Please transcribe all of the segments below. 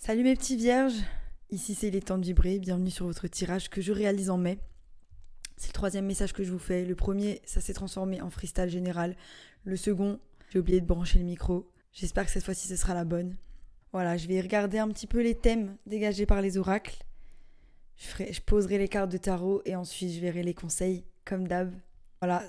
Salut mes petits vierges, ici c'est les temps de vibrer, bienvenue sur votre tirage que je réalise en mai. C'est le troisième message que je vous fais. Le premier, ça s'est transformé en freestyle général. Le second, j'ai oublié de brancher le micro. J'espère que cette fois-ci ce sera la bonne. Voilà, je vais regarder un petit peu les thèmes dégagés par les oracles. Je poserai les cartes de tarot et ensuite je verrai les conseils comme d'hab. Voilà,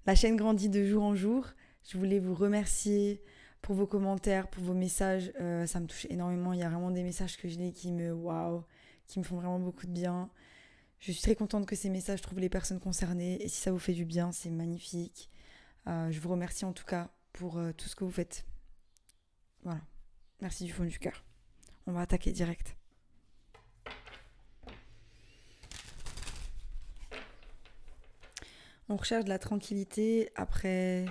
la chaîne grandit de jour en jour. Je voulais vous remercier pour vos commentaires, pour vos messages. Ça me touche énormément. Il y a vraiment des messages que je lis qui me font vraiment beaucoup de bien. Je suis très contente que ces messages trouvent les personnes concernées. Et si ça vous fait du bien, c'est magnifique. Je vous remercie en tout cas pour tout ce que vous faites. Voilà. Merci du fond du cœur. On va attaquer direct. On recherche de la tranquillité après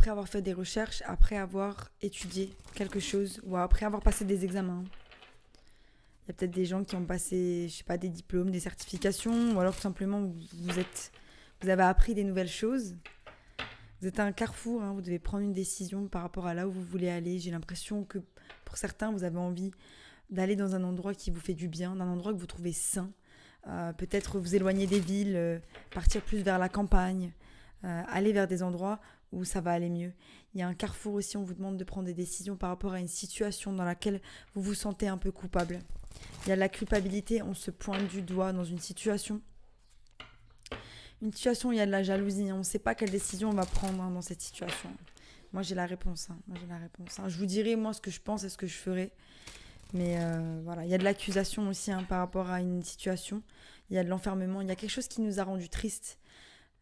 avoir fait des recherches, après avoir étudié quelque chose ou après avoir passé des examens. Il y a peut-être des gens qui ont passé, je sais pas, des diplômes, des certifications, ou alors tout simplement vous avez appris des nouvelles choses. Vous êtes à un carrefour, vous devez prendre une décision par rapport à là où vous voulez aller. J'ai l'impression que pour certains, vous avez envie d'aller dans un endroit qui vous fait du bien, d'un endroit que vous trouvez sain. Peut-être vous éloigner des villes, partir plus vers la campagne, aller vers des endroits où ça va aller mieux. Il y a un carrefour aussi, on vous demande de prendre des décisions par rapport à une situation dans laquelle vous vous sentez un peu coupable. Il y a de la culpabilité, on se pointe du doigt dans une situation. Une situation où il y a de la jalousie, on ne sait pas quelle décision on va prendre dans cette situation. Moi j'ai la réponse. Je vous dirai moi ce que je pense et ce que je ferai. Mais voilà, il y a de l'accusation aussi par rapport à une situation. Il y a de l'enfermement, il y a quelque chose qui nous a rendu tristes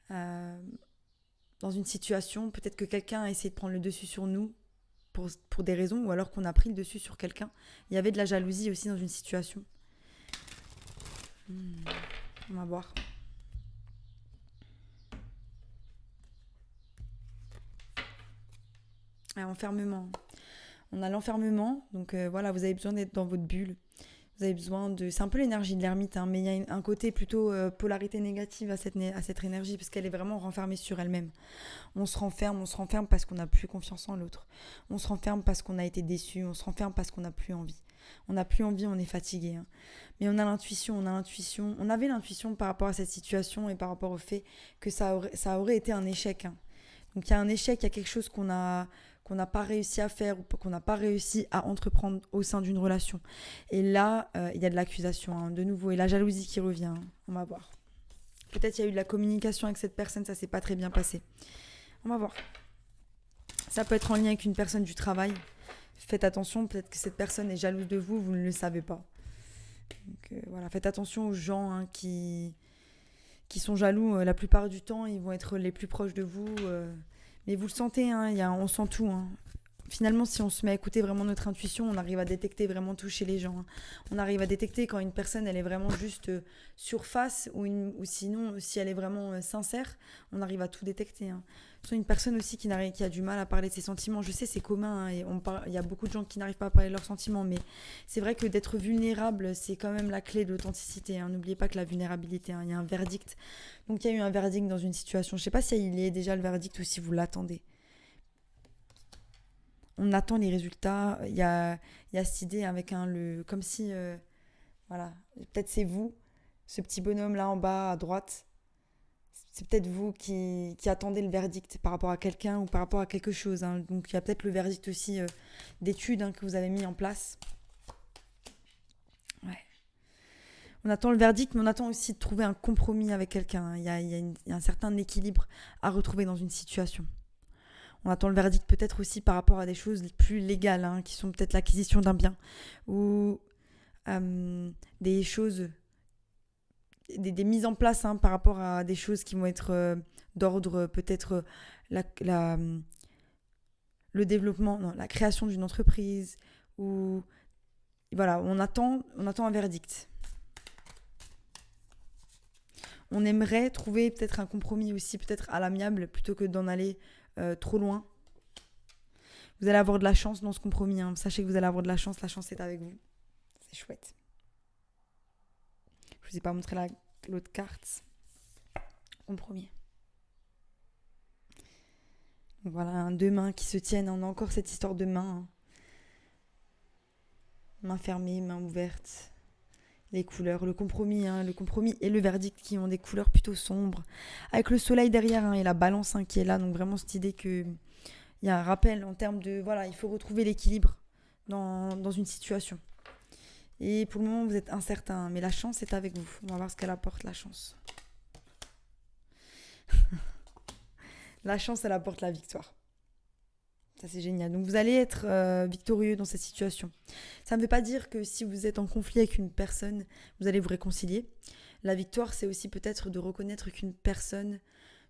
dans une situation. Peut-être que quelqu'un a essayé de prendre le dessus sur nous pour des raisons, ou alors qu'on a pris le dessus sur quelqu'un. Il y avait de la jalousie aussi dans une situation. On va voir. Enfermement. On a l'enfermement, donc voilà, vous avez besoin d'être dans votre bulle. Vous avez besoin de... C'est un peu l'énergie de l'ermite, mais il y a un côté plutôt polarité négative à cette énergie, parce qu'elle est vraiment renfermée sur elle-même. On se renferme parce qu'on n'a plus confiance en l'autre. On se renferme parce qu'on a été déçu, on se renferme parce qu'on n'a plus envie. On n'a plus envie, on est fatigué. Mais on a l'intuition. On avait l'intuition par rapport à cette situation et par rapport au fait que ça aurait été un échec. Donc il y a un échec, il y a quelque chose qu'on n'a pas réussi à faire ou qu'on n'a pas réussi à entreprendre au sein d'une relation. Et là, il y a de l'accusation de nouveau et la jalousie qui revient. On va voir. Peut-être il y a eu de la communication avec cette personne, ça s'est pas très bien passé. On va voir. Ça peut être en lien avec une personne du travail. Faites attention, peut-être que cette personne est jalouse de vous, vous ne le savez pas. Donc voilà, faites attention aux gens qui sont jaloux. La plupart du temps, ils vont être les plus proches de vous. Mais vous le sentez, on sent tout. Finalement, si on se met à écouter vraiment notre intuition, on arrive à détecter vraiment tout chez les gens. On arrive à détecter quand une personne, elle est vraiment juste surface ou sinon, si elle est vraiment sincère, on arrive à tout détecter. Soit une personne aussi qui a du mal à parler de ses sentiments. Je sais, c'est commun. Et il y a beaucoup de gens qui n'arrivent pas à parler de leurs sentiments. Mais c'est vrai que d'être vulnérable, c'est quand même la clé de l'authenticité. N'oubliez pas que la vulnérabilité, il y a un verdict. Donc il y a eu un verdict dans une situation. Je ne sais pas s'il y a déjà le verdict ou si vous l'attendez. On attend les résultats. Il y a cette idée avec comme si, voilà, peut-être c'est vous, ce petit bonhomme là en bas à droite. C'est peut-être vous qui attendez le verdict par rapport à quelqu'un ou par rapport à quelque chose. Donc il y a peut-être le verdict aussi d'études que vous avez mis en place. Ouais. On attend le verdict, mais on attend aussi de trouver un compromis avec quelqu'un. Il y a un certain équilibre à retrouver dans une situation. On attend le verdict peut-être aussi par rapport à des choses plus légales, qui sont peut-être l'acquisition d'un bien ou des choses, des mises en place par rapport à des choses qui vont être d'ordre peut-être le développement, non, la création d'une entreprise ou voilà, on attend un verdict. On aimerait trouver peut-être un compromis aussi, peut-être à l'amiable, plutôt que d'en aller trop loin. Vous allez avoir de la chance dans ce compromis. Sachez que vous allez avoir de la chance est avec vous. C'est chouette. Je vous ai pas montré l'autre carte. Compromis. Donc voilà, deux mains qui se tiennent. On a encore cette histoire de mains. Main fermée, main ouverte. Les couleurs, le compromis et le verdict qui ont des couleurs plutôt sombres. Avec le soleil derrière et la balance qui est là. Donc vraiment cette idée qu'il y a un rappel en termes de... Voilà, il faut retrouver l'équilibre dans une situation. Et pour le moment, vous êtes incertain. Mais la chance est avec vous. On va voir ce qu'elle apporte, la chance. La chance, elle apporte la victoire. Ça, c'est génial. Donc, vous allez être victorieux dans cette situation. Ça ne veut pas dire que si vous êtes en conflit avec une personne, vous allez vous réconcilier. La victoire, c'est aussi peut-être de reconnaître qu'une personne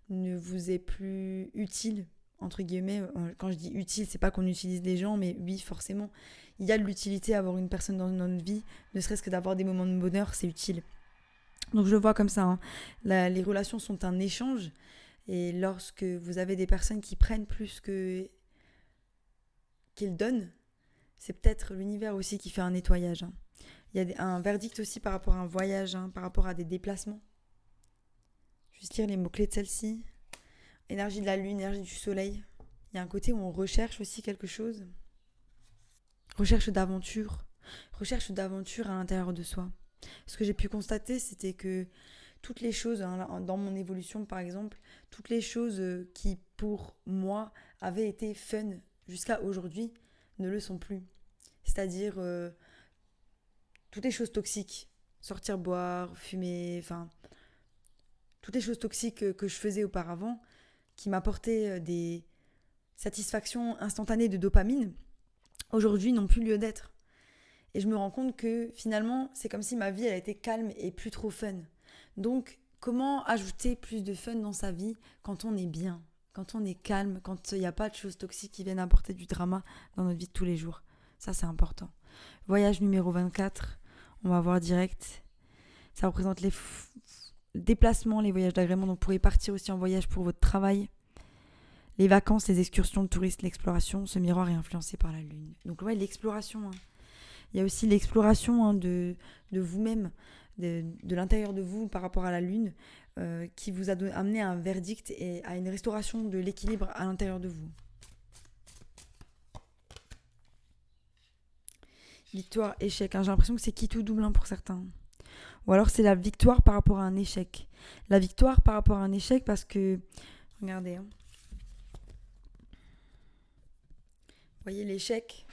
ne vous est plus utile, entre guillemets. Quand je dis utile, c'est pas qu'on utilise les gens, mais oui, forcément, il y a de l'utilité à avoir une personne dans notre vie. Ne serait-ce que d'avoir des moments de bonheur, c'est utile. Donc, je le vois comme ça. Les relations sont un échange. Et lorsque vous avez des personnes qui prennent plus qu'ils donnent, c'est peut-être l'univers aussi qui fait un nettoyage. Il y a un verdict aussi par rapport à un voyage, par rapport à des déplacements. Juste lire les mots-clés de celle-ci. Énergie de la lune, énergie du soleil. Il y a un côté où on recherche aussi quelque chose. Recherche d'aventure. Recherche d'aventure à l'intérieur de soi. Ce que j'ai pu constater, c'était que toutes les choses, dans mon évolution par exemple, toutes les choses qui pour moi avaient été fun jusqu'à aujourd'hui ne le sont plus. C'est-à-dire toutes les choses toxiques, sortir boire, fumer, enfin toutes les choses toxiques que je faisais auparavant qui m'apportaient des satisfactions instantanées de dopamine, aujourd'hui n'ont plus lieu d'être. Et je me rends compte que finalement, c'est comme si ma vie elle était calme et plus trop fun. Donc, comment ajouter plus de fun dans sa vie quand on est bien, quand on est calme, quand il n'y a pas de choses toxiques qui viennent apporter du drama dans notre vie de tous les jours. Ça, c'est important. Voyage numéro 24, on va voir direct. Ça représente les déplacements, les voyages d'agrément. Donc, vous pourrez partir aussi en voyage pour votre travail. Les vacances, les excursions, le tourisme, l'exploration. Ce miroir est influencé par la lune. Donc, ouais, l'exploration. Il y a aussi l'exploration de vous-même, de l'intérieur de vous par rapport à la lune, qui vous a amené à un verdict et à une restauration de l'équilibre à l'intérieur de vous. Victoire, échec. J'ai l'impression que c'est qui tout double pour certains. Ou alors c'est la victoire par rapport à un échec. La victoire par rapport à un échec parce que... Regardez. Vous voyez, l'échec,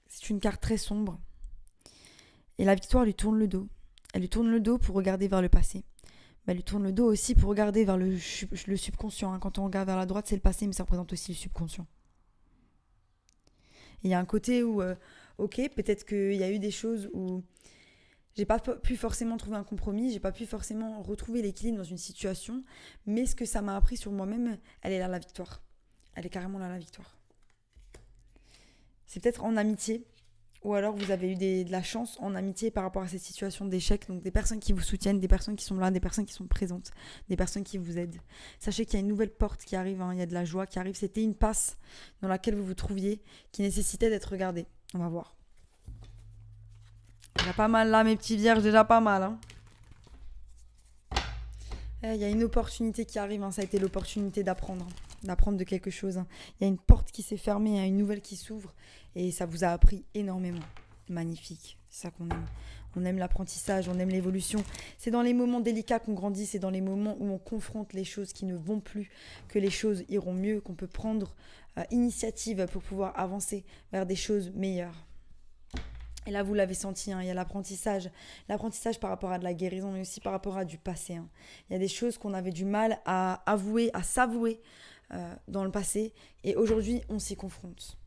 c'est une carte très sombre. Et la victoire lui tourne le dos. Elle lui tourne le dos pour regarder vers le passé. Mais elle lui tourne le dos aussi pour regarder vers le subconscient. Quand on regarde vers la droite, c'est le passé, mais ça représente aussi le subconscient. Et il y a un côté où, ok, peut-être qu'il y a eu des choses où j'ai pas pu forcément trouver un compromis, j'ai pas pu forcément retrouver l'équilibre dans une situation, mais ce que ça m'a appris sur moi-même, elle est là la victoire. Elle est carrément là la victoire. C'est peut-être en amitié, ou alors vous avez eu de la chance en amitié par rapport à cette situation d'échec. Donc des personnes qui vous soutiennent, des personnes qui sont là, des personnes qui sont présentes, des personnes qui vous aident. Sachez qu'il y a une nouvelle porte qui arrive, il y a de la joie qui arrive. C'était une passe dans laquelle vous vous trouviez qui nécessitait d'être regardée. On va voir. Déjà pas mal là mes petits vierges, déjà pas mal. Il y a une opportunité qui arrive, ça a été l'opportunité d'apprendre de quelque chose. Il y a une porte qui s'est fermée, une nouvelle qui s'ouvre et ça vous a appris énormément. Magnifique, c'est ça qu'on aime. On aime l'apprentissage, on aime l'évolution. C'est dans les moments délicats qu'on grandit, c'est dans les moments où on confronte les choses qui ne vont plus, que les choses iront mieux, qu'on peut prendre initiative pour pouvoir avancer vers des choses meilleures. Et là, vous l'avez senti, il y a l'apprentissage par rapport à de la guérison, mais aussi par rapport à du passé. Il y a des choses qu'on avait du mal à avouer, à s'avouer dans le passé, et aujourd'hui, on s'y confronte.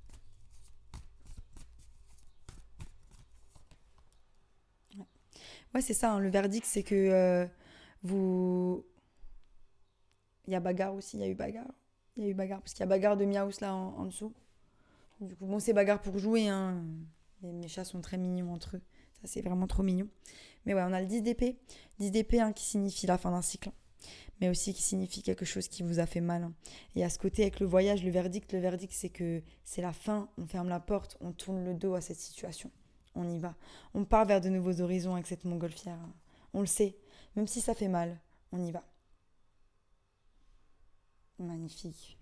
Ouais, c'est ça, le verdict, c'est que vous... Il y a bagarre aussi, il y a eu bagarre, parce qu'il y a bagarre de Miaous là en dessous. Du coup, bon, c'est bagarre pour jouer, mes chats sont très mignons entre eux. Ça, c'est vraiment trop mignon. Mais ouais, on a le 10 d'épée. 10 d'épée qui signifie la fin d'un cycle. Mais aussi qui signifie quelque chose qui vous a fait mal. Et à ce côté, avec le voyage, le verdict, c'est que c'est la fin. On ferme la porte, on tourne le dos à cette situation. On y va. On part vers de nouveaux horizons avec cette montgolfière. On le sait. Même si ça fait mal, on y va. Magnifique.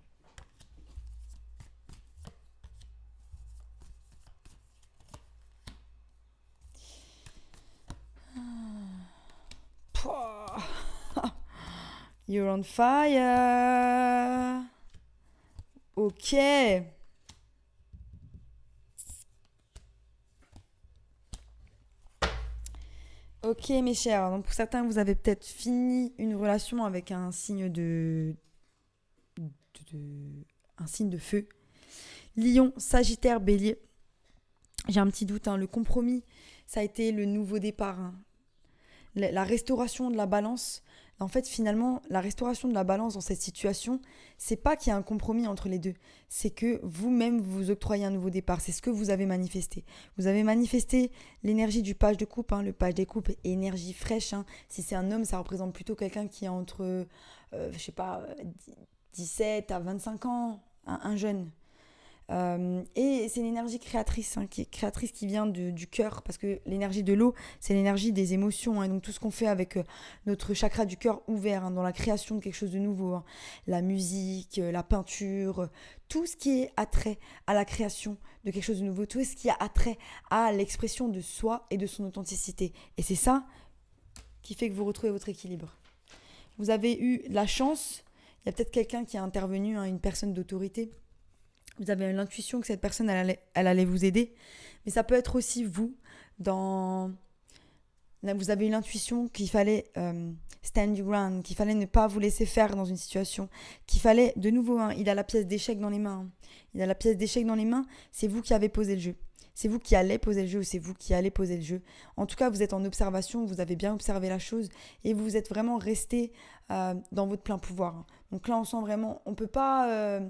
You're on fire. Ok. Ok, mes chers. Donc, pour certains, vous avez peut-être fini une relation avec un signe un signe de feu. Lion, Sagittaire, Bélier. J'ai un petit doute. Le compromis, ça a été le nouveau départ. La restauration de la balance. En fait, finalement, la restauration de la balance dans cette situation, c'est pas qu'il y a un compromis entre les deux. C'est que vous-même, vous octroyez un nouveau départ. C'est ce que vous avez manifesté. Vous avez manifesté l'énergie du page de coupe. Le page des coupes, énergie fraîche. Si c'est un homme, ça représente plutôt quelqu'un qui est entre, 17 à 25 ans, un jeune. Et c'est une énergie créatrice, qui vient du cœur, parce que l'énergie de l'eau, c'est l'énergie des émotions. Et donc tout ce qu'on fait avec notre chakra du cœur ouvert, dans la création de quelque chose de nouveau, la musique, la peinture, tout ce qui est attrait à la création de quelque chose de nouveau, tout ce qui a attrait à l'expression de soi et de son authenticité. Et c'est ça qui fait que vous retrouvez votre équilibre. Vous avez eu la chance, il y a peut-être quelqu'un qui a intervenu, une personne d'autorité. Vous avez l'intuition que cette personne, elle allait vous aider. Mais ça peut être aussi vous. Là, vous avez eu l'intuition qu'il fallait stand your ground, qu'il fallait ne pas vous laisser faire dans une situation, qu'il fallait, de nouveau, il a la pièce d'échec dans les mains. Il a la pièce d'échec dans les mains, c'est vous qui avez posé le jeu. C'est vous qui allez poser le jeu ou c'est vous qui allez poser le jeu. En tout cas, vous êtes en observation, vous avez bien observé la chose et vous êtes vraiment resté dans votre plein pouvoir. Donc là, on sent vraiment, on ne peut pas...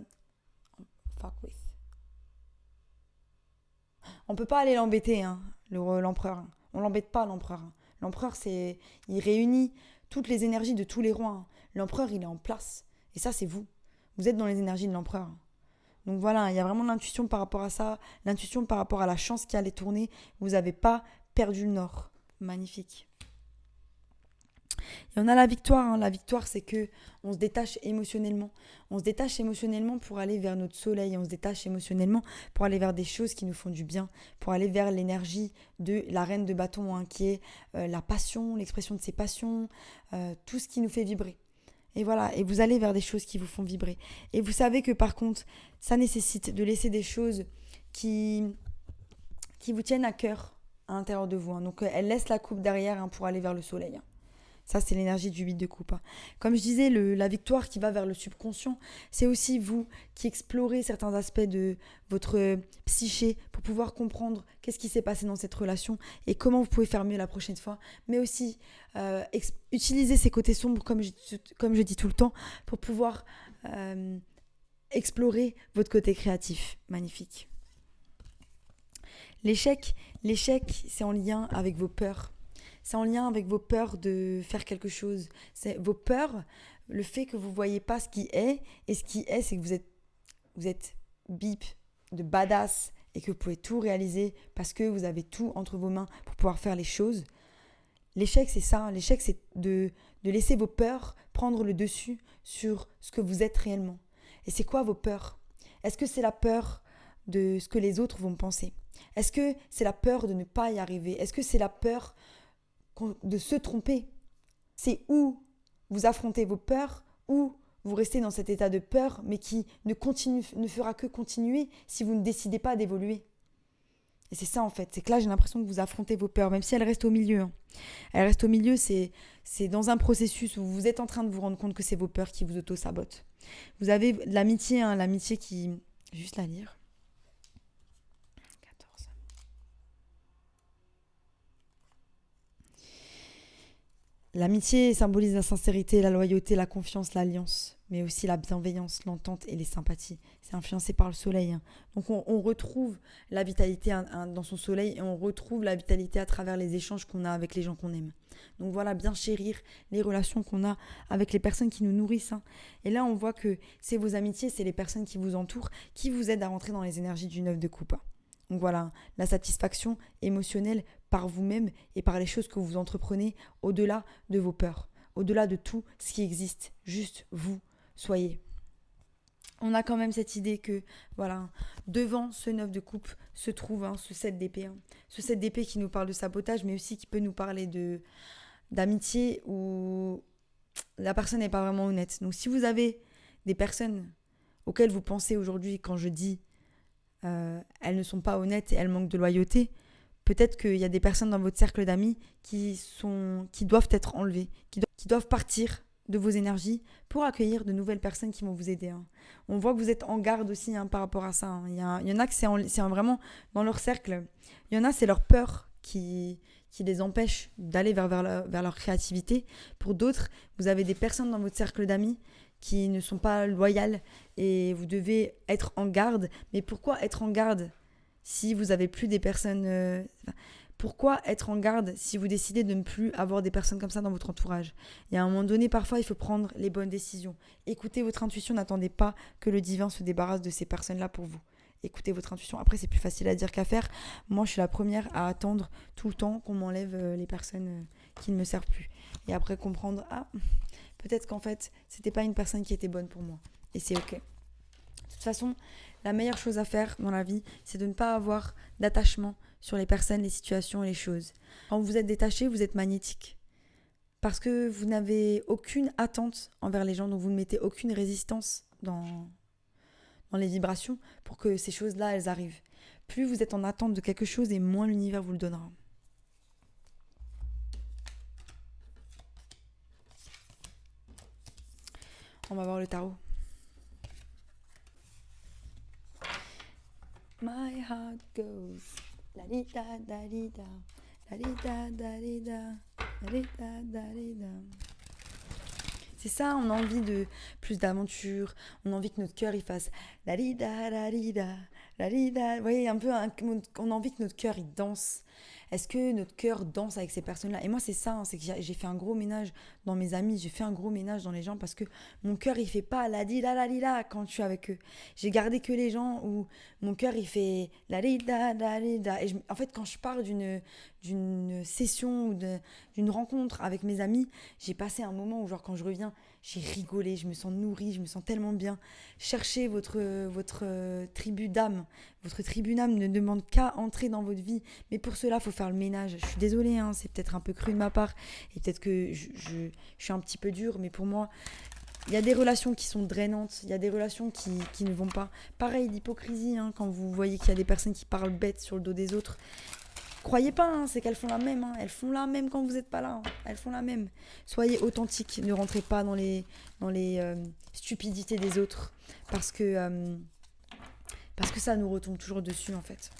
On peut pas aller l'embêter, l'empereur. On l'embête pas, l'empereur. L'empereur, il réunit toutes les énergies de tous les rois. L'empereur, il est en place. Et ça, c'est vous. Vous êtes dans les énergies de l'empereur. Donc voilà, il y a vraiment l'intuition par rapport à ça, l'intuition par rapport à la chance qui allait tourner. Vous n'avez pas perdu le nord. Magnifique. Et on a la victoire. La victoire, c'est que on se détache émotionnellement. On se détache émotionnellement pour aller vers notre soleil. On se détache émotionnellement pour aller vers des choses qui nous font du bien, pour aller vers l'énergie de la reine de bâton, qui est la passion, l'expression de ses passions, tout ce qui nous fait vibrer. Et voilà, et vous allez vers des choses qui vous font vibrer. Et vous savez que par contre, ça nécessite de laisser des choses qui vous tiennent à cœur à l'intérieur de vous. Donc elle laisse la coupe derrière pour aller vers le soleil. Ça, c'est l'énergie du 8 de coupe. Comme je disais, la victoire qui va vers le subconscient, c'est aussi vous qui explorez certains aspects de votre psyché pour pouvoir comprendre qu'est-ce qui s'est passé dans cette relation et comment vous pouvez faire mieux la prochaine fois. Mais aussi, utiliser ces côtés sombres, comme je dis tout le temps, pour pouvoir explorer votre côté créatif. Magnifique. L'échec, c'est en lien avec vos peurs. C'est en lien avec vos peurs de faire quelque chose. C'est vos peurs, le fait que vous ne voyez pas ce qui est. Et ce qui est, c'est que vous êtes bip, de badass et que vous pouvez tout réaliser parce que vous avez tout entre vos mains pour pouvoir faire les choses. L'échec, c'est ça. L'échec, c'est de laisser vos peurs prendre le dessus sur ce que vous êtes réellement. Et c'est quoi vos peurs ? Est-ce que c'est la peur de ce que les autres vont penser ? Est-ce que c'est la peur de ne pas y arriver ? Est-ce que c'est la peur de se tromper? C'est où vous affrontez vos peurs, ou vous restez dans cet état de peur, mais qui ne fera que continuer si vous ne décidez pas d'évoluer. Et c'est ça en fait, c'est que là j'ai l'impression que vous affrontez vos peurs, même si elles restent au milieu. Elles restent au milieu, c'est dans un processus où vous êtes en train de vous rendre compte que c'est vos peurs qui vous auto-sabotent. Vous avez l'amitié, l'amitié qui... Je vais juste la lire. L'amitié symbolise la sincérité, la loyauté, la confiance, l'alliance, mais aussi la bienveillance, l'entente et les sympathies. C'est influencé par le soleil. Donc on retrouve la vitalité dans son soleil et on retrouve la vitalité à travers les échanges qu'on a avec les gens qu'on aime. Donc voilà, bien chérir les relations qu'on a avec les personnes qui nous nourrissent. Et là, on voit que c'est vos amitiés, c'est les personnes qui vous entourent, qui vous aident à rentrer dans les énergies du 9 de coupe. Donc voilà, la satisfaction émotionnelle par vous-même et par les choses que vous entreprenez au-delà de vos peurs, au-delà de tout ce qui existe. Juste vous, soyez. On a quand même cette idée que, voilà, devant ce 9 de coupe se trouve ce 7 d'épée. Ce 7 d'épée qui nous parle de sabotage, mais aussi qui peut nous parler d'amitié ou la personne n'est pas vraiment honnête. Donc si vous avez des personnes auxquelles vous pensez aujourd'hui quand je dis elles ne sont pas honnêtes et elles manquent de loyauté, peut-être qu'il y a des personnes dans votre cercle d'amis qui doivent être enlevées, qui doivent partir de vos énergies pour accueillir de nouvelles personnes qui vont vous aider. Hein. On voit que vous êtes en garde aussi par rapport à ça. Hein. Il y en a que c'est vraiment dans leur cercle. Il y en a, c'est leur peur qui les empêche d'aller vers leur créativité. Pour d'autres, vous avez des personnes dans votre cercle d'amis qui ne sont pas loyales et vous devez être en garde. Mais pourquoi être en garde si vous n'avez plus des personnes... Pourquoi être en garde si vous décidez de ne plus avoir des personnes comme ça dans votre entourage ? Il y a un moment donné, parfois, il faut prendre les bonnes décisions. Écoutez votre intuition, n'attendez pas que le divin se débarrasse de ces personnes-là pour vous. Écoutez votre intuition. Après, c'est plus facile à dire qu'à faire. Moi, je suis la première à attendre tout le temps qu'on m'enlève les personnes qui ne me servent plus. Et après, comprendre, peut-être qu'en fait, c'était pas une personne qui était bonne pour moi. Et c'est ok. De toute façon, la meilleure chose à faire dans la vie, c'est de ne pas avoir d'attachement sur les personnes, les situations et les choses. Quand vous êtes détaché, vous êtes magnétique. Parce que vous n'avez aucune attente envers les gens, donc vous ne mettez aucune résistance dans les vibrations pour que ces choses-là, elles arrivent. Plus vous êtes en attente de quelque chose et moins l'univers vous le donnera. On va voir le tarot. My heart goes la-di-da, da-di-da, la-di-da, da-di-da, la-di-da, da-di-da. C'est ça, on a envie de plus d'aventure, on a envie que notre cœur il fasse la-di-da, la-di-da, la-di-da. Vous voyez, on a envie que notre cœur il danse. Est-ce que notre cœur danse avec ces personnes-là ? Et moi, c'est ça, c'est que j'ai fait un gros ménage dans mes amis, j'ai fait un gros ménage dans les gens parce que mon cœur, il fait pas la-di-da quand je suis avec eux. J'ai gardé que les gens où mon cœur, il fait la-di-da. Et en fait, quand je pars d'une session ou d'une rencontre avec mes amis, j'ai passé un moment où, genre, quand je reviens, j'ai rigolé, je me sens nourrie, je me sens tellement bien. Cherchez votre tribu d'âme. Votre tribu d'âme ne demande qu'à entrer dans votre vie. Mais pour cela, il faut faire le ménage. Je suis désolée, hein, c'est peut-être un peu cru de ma part. Et peut-être que je suis un petit peu dure, mais pour moi, il y a des relations qui sont drainantes. Il y a des relations qui ne vont pas. Pareil, l'hypocrisie, hein, quand vous voyez qu'il y a des personnes qui parlent bête sur le dos des autres. Croyez pas, hein, c'est qu'elles font la même. Hein. Elles font la même quand vous n'êtes pas là. Hein. Elles font la même. Soyez authentiques. Ne rentrez pas dans les stupidités des autres. Parce que ça nous retombe toujours dessus, en fait.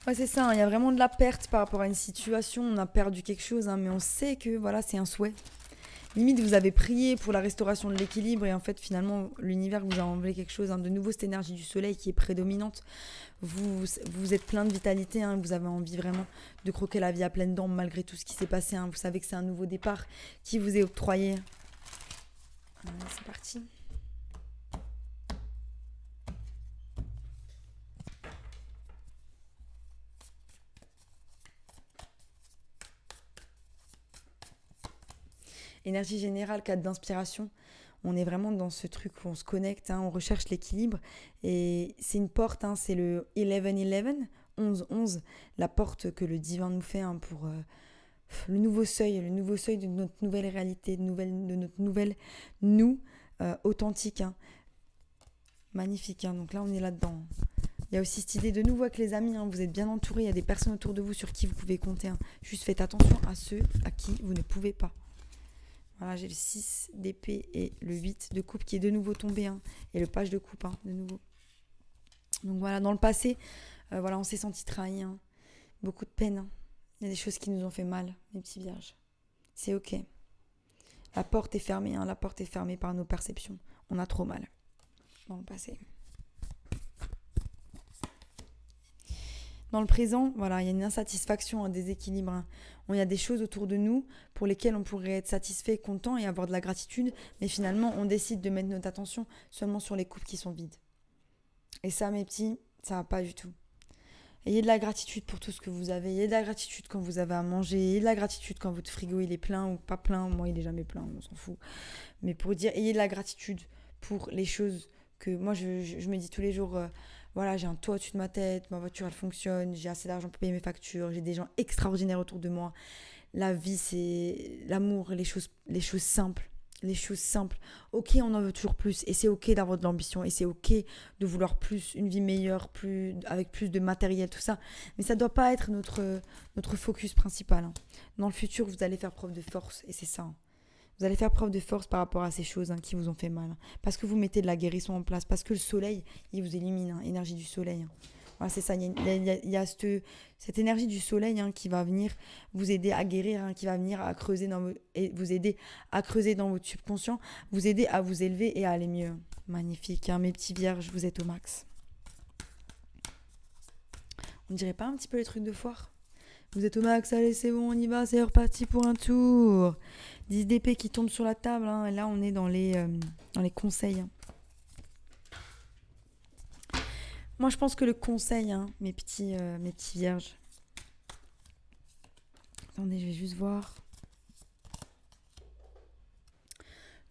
Ouais, c'est ça, hein, il y a vraiment de la perte par rapport à une situation. On a perdu quelque chose, hein, mais on sait que voilà, c'est un souhait. Limite, vous avez prié pour la restauration de l'équilibre et en fait, finalement, l'univers vous a enlevé quelque chose. Hein, de nouveau, cette énergie du soleil qui est prédominante. Vous êtes plein de vitalité. Hein, vous avez envie vraiment de croquer la vie à pleines dents malgré tout ce qui s'est passé. Hein, vous savez que c'est un nouveau départ qui vous est octroyé. C'est parti. Énergie générale, cadre d'inspiration. On est vraiment dans ce truc où on se connecte, hein, on recherche l'équilibre. Et c'est une porte, hein, c'est le 11-11, 11-11, la porte que le divin nous fait, hein, pour le nouveau seuil de notre nouvelle réalité, de notre nouvelle nous authentique. Hein. Magnifique, hein, donc là on est là-dedans. Il y a aussi cette idée de nouveau avec les amis, hein, vous êtes bien entourés, il y a des personnes autour de vous sur qui vous pouvez compter. Hein. Juste faites attention à ceux à qui vous ne pouvez pas. Voilà, j'ai le 6 d'épée et le 8 de coupe qui est de nouveau tombé. Hein, et le page de coupe, hein, de nouveau. Donc voilà, dans le passé, on s'est senti trahi. Hein, beaucoup de peine. Hein. Il y a des choses qui nous ont fait mal, mes petits vierges. C'est ok. La porte est fermée. Hein, la porte est fermée par nos perceptions. On a trop mal dans le passé. Dans le présent, voilà, il y a une insatisfaction, un déséquilibre. Hein. Il y a des choses autour de nous pour lesquelles on pourrait être satisfait, content et avoir de la gratitude, mais finalement, on décide de mettre notre attention seulement sur les coupes qui sont vides. Et ça, mes petits, ça va pas du tout. Ayez de la gratitude pour tout ce que vous avez. Ayez de la gratitude quand vous avez à manger. Ayez de la gratitude quand votre frigo il est plein ou pas plein. Moi, il est jamais plein, on s'en fout. Mais pour dire, ayez de la gratitude pour les choses que moi, je me dis tous les jours, voilà, j'ai un toit au-dessus de ma tête, ma voiture, elle fonctionne, j'ai assez d'argent pour payer mes factures, j'ai des gens extraordinaires autour de moi. La vie, c'est l'amour, les choses simples. Les choses simples. Ok, on en veut toujours plus. Et c'est ok d'avoir de l'ambition. Et c'est ok de vouloir plus, une vie meilleure, avec plus de matériel, tout ça. Mais ça ne doit pas être notre focus principal, hein. Dans le futur, vous allez faire preuve de force. Et c'est ça, hein. Vous allez faire preuve de force par rapport à ces choses, hein, qui vous ont fait mal, hein. Parce que vous mettez de la guérison en place. Parce que le soleil, il vous élimine, hein, énergie du soleil, hein. Voilà, c'est ça. Il y a cette énergie du soleil, hein, qui va venir vous aider à guérir, hein, qui va venir à creuser et vous aider à creuser dans votre subconscient, vous aider à vous élever et à aller mieux. Magnifique, hein, mes petits vierges, vous êtes au max. On dirait pas un petit peu les trucs de foire? Vous êtes au max, allez, c'est bon, on y va, c'est reparti pour un tour. 10 d'épée qui tombent sur la table, hein, et là on est dans les conseils, hein. Moi, je pense que le conseil, hein, mes petits vierges. Attendez, je vais juste voir.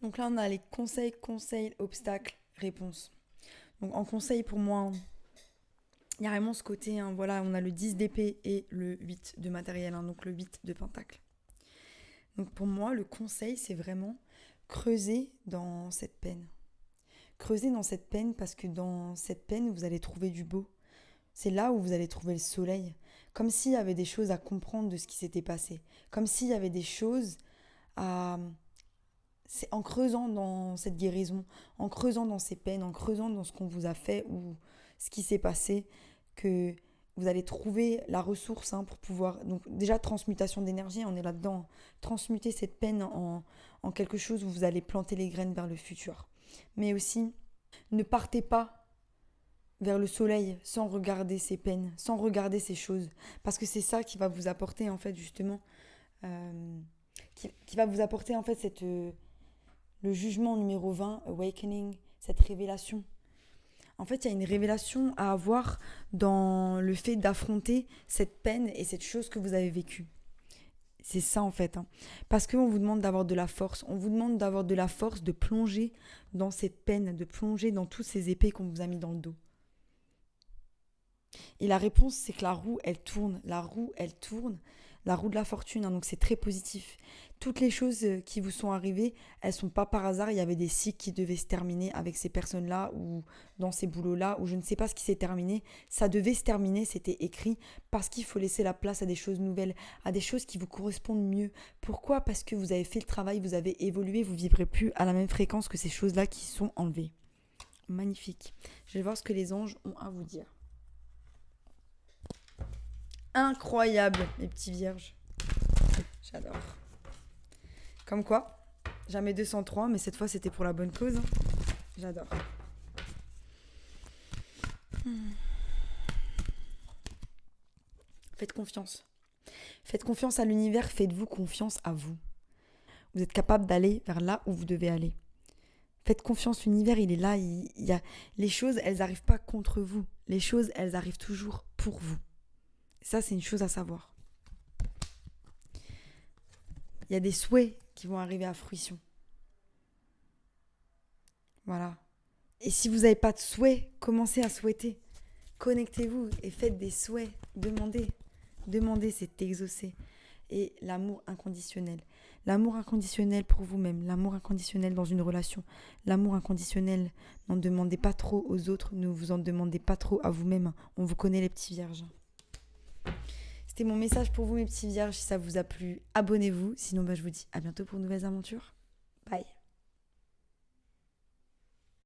Donc là, on a les conseils, obstacles, réponses. Donc en conseil, pour moi, il y a vraiment ce côté, hein, voilà, on a le 10 d'épée et le 8 de matériel, hein, donc le 8 de pentacle. Donc pour moi, le conseil, c'est vraiment creuser dans cette peine. Creusez dans cette peine, parce que dans cette peine, vous allez trouver du beau. C'est là où vous allez trouver le soleil. Comme s'il y avait des choses à comprendre de ce qui s'était passé. Comme s'il y avait des choses à... C'est en creusant dans cette guérison, en creusant dans ces peines, en creusant dans ce qu'on vous a fait ou ce qui s'est passé, que vous allez trouver la ressource, hein, pour pouvoir... Donc déjà, transmutation d'énergie, on est là-dedans. Transmuter cette peine en quelque chose où vous allez planter les graines vers le futur. Mais aussi, ne partez pas vers le soleil sans regarder ces peines, sans regarder ces choses. Parce que c'est ça qui va vous apporter, en fait, justement, qui va vous apporter, en fait, le jugement numéro 20, awakening, cette révélation. En fait, il y a une révélation à avoir dans le fait d'affronter cette peine et cette chose que vous avez vécue. C'est ça, en fait, hein. Parce qu'on vous demande d'avoir de la force. On vous demande d'avoir de la force, de plonger dans cette peine, de plonger dans toutes ces épées qu'on vous a mis dans le dos. Et la réponse, c'est que la roue, elle tourne. La roue, elle tourne. La roue de la fortune, hein, donc c'est très positif. Toutes les choses qui vous sont arrivées, elles ne sont pas par hasard. Il y avait des cycles qui devaient se terminer avec ces personnes-là ou dans ces boulots-là, ou je ne sais pas ce qui s'est terminé. Ça devait se terminer, c'était écrit, parce qu'il faut laisser la place à des choses nouvelles, à des choses qui vous correspondent mieux. Pourquoi ? Parce que vous avez fait le travail, vous avez évolué, vous ne vivrez plus à la même fréquence que ces choses-là qui sont enlevées. Magnifique. Je vais voir ce que les anges ont à vous dire. Incroyable, mes petits vierges. J'adore. Comme quoi, jamais 203, mais cette fois c'était pour la bonne cause, hein. J'adore. Faites confiance. Faites confiance à l'univers, faites-vous confiance à vous. Vous êtes capable d'aller vers là où vous devez aller. Faites confiance, l'univers, il est là. Les choses, elles n'arrivent pas contre vous. Les choses, elles arrivent toujours pour vous. Ça, c'est une chose à savoir. Il y a des souhaits qui vont arriver à fruition. Voilà. Et si vous n'avez pas de souhaits, commencez à souhaiter. Connectez-vous et faites des souhaits. Demandez. Demandez, c'est exaucer. Et l'amour inconditionnel. L'amour inconditionnel pour vous-même. L'amour inconditionnel dans une relation. L'amour inconditionnel. N'en demandez pas trop aux autres. Ne vous en demandez pas trop à vous-même. On vous connaît, les petits vierges. C'était mon message pour vous, mes petits vierges. Si ça vous a plu, abonnez-vous. Sinon, je vous dis à bientôt pour de nouvelles aventures. Bye.